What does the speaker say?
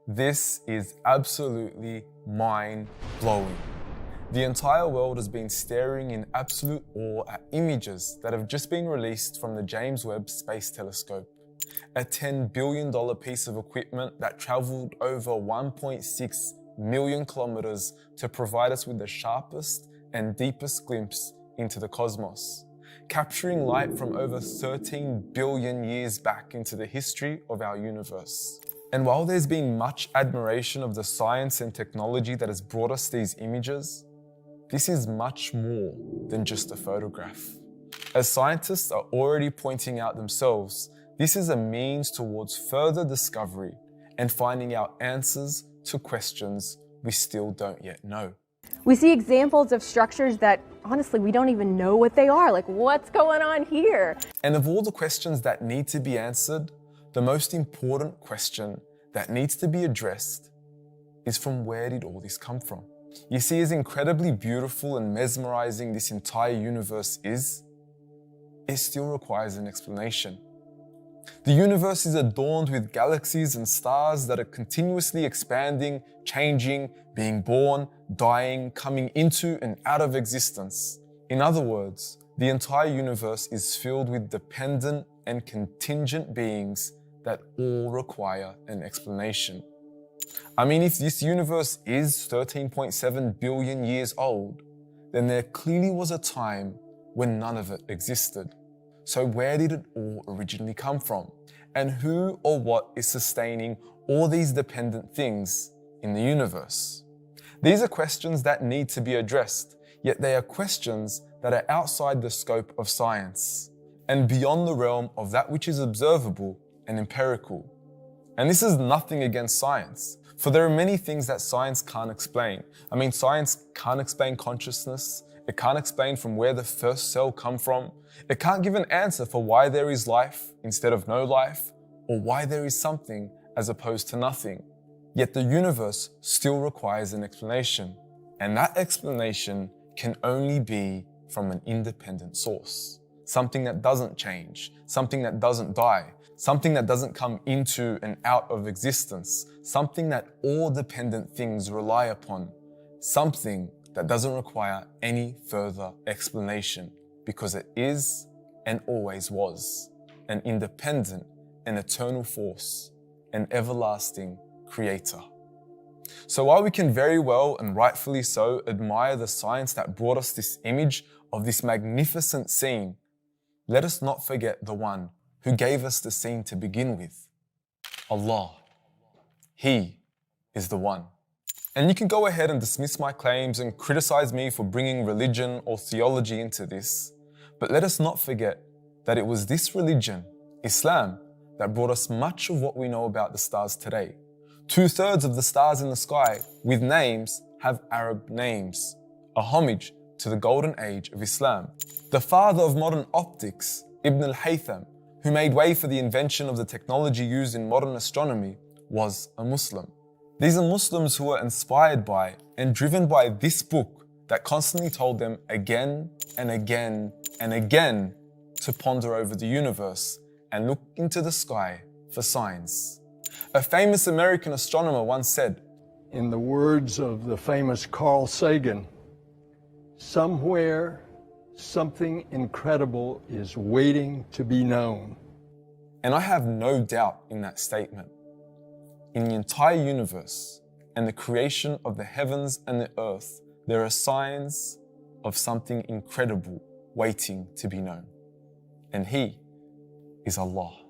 This is absolutely mind-blowing. The entire world has been staring in absolute awe at images that have just been released from the James Webb Space Telescope, a $10 billion piece of equipment that traveled over 1.6 million kilometers to provide us with the sharpest and deepest glimpse into the cosmos, capturing light from over 13 billion years back into the history of our universe. And while there's been much admiration of the science and technology that has brought us these images, this is much more than just a photograph. As scientists are already pointing out themselves, this is a means towards further discovery and finding out answers to questions we still don't yet know. We see examples of structures that, honestly, we don't even know what they are. Like, what's going on here? And of all the questions that need to be answered, the most important question that needs to be addressed is, from where did all this come from? You see, as incredibly beautiful and mesmerizing this entire universe is, it still requires an explanation. The universe is adorned with galaxies and stars that are continuously expanding, changing, being born, dying, coming into and out of existence. In other words, the entire universe is filled with dependent and contingent beings that all require an explanation. I mean, if this universe is 13.7 billion years old, then there clearly was a time when none of it existed. So where did it all originally come from? And who or what is sustaining all these dependent things in the universe? These are questions that need to be addressed, yet they are questions that are outside the scope of science and beyond the realm of that which is observable and empirical. And this is nothing against science, for there are many things that science can't explain. I mean, science can't explain consciousness. It can't explain from where the first cell come from. It can't give an answer for why there is life instead of no life, or why there is something as opposed to nothing. Yet the universe still requires an explanation, and that explanation can only be from an independent source. Something that doesn't change, something that doesn't die, something that doesn't come into and out of existence, something that all dependent things rely upon, something that doesn't require any further explanation because it is and always was an independent and eternal force, an everlasting creator. So while we can very well and rightfully so admire the science that brought us this image of this magnificent scene, let us not forget the one who gave us the scene to begin with, Allah. He is the one. And you can go ahead and dismiss my claims and criticize me for bringing religion or theology into this, but let us not forget that it was this religion, Islam, that brought us much of what we know about the stars today. 2/3 of the stars in the sky with names have Arab names, a homage to the golden age of Islam. The father of modern optics, Ibn al-Haytham, who made way for the invention of the technology used in modern astronomy, was a Muslim. These are Muslims who were inspired by and driven by this book that constantly told them again and again and again to ponder over the universe and look into the sky for signs. A famous American astronomer once said, in the words of the famous Carl Sagan, somewhere something incredible is waiting to be known. And I have no doubt in that statement. In the entire universe and the creation of the heavens and the earth, there are signs of something incredible waiting to be known. And He is Allah.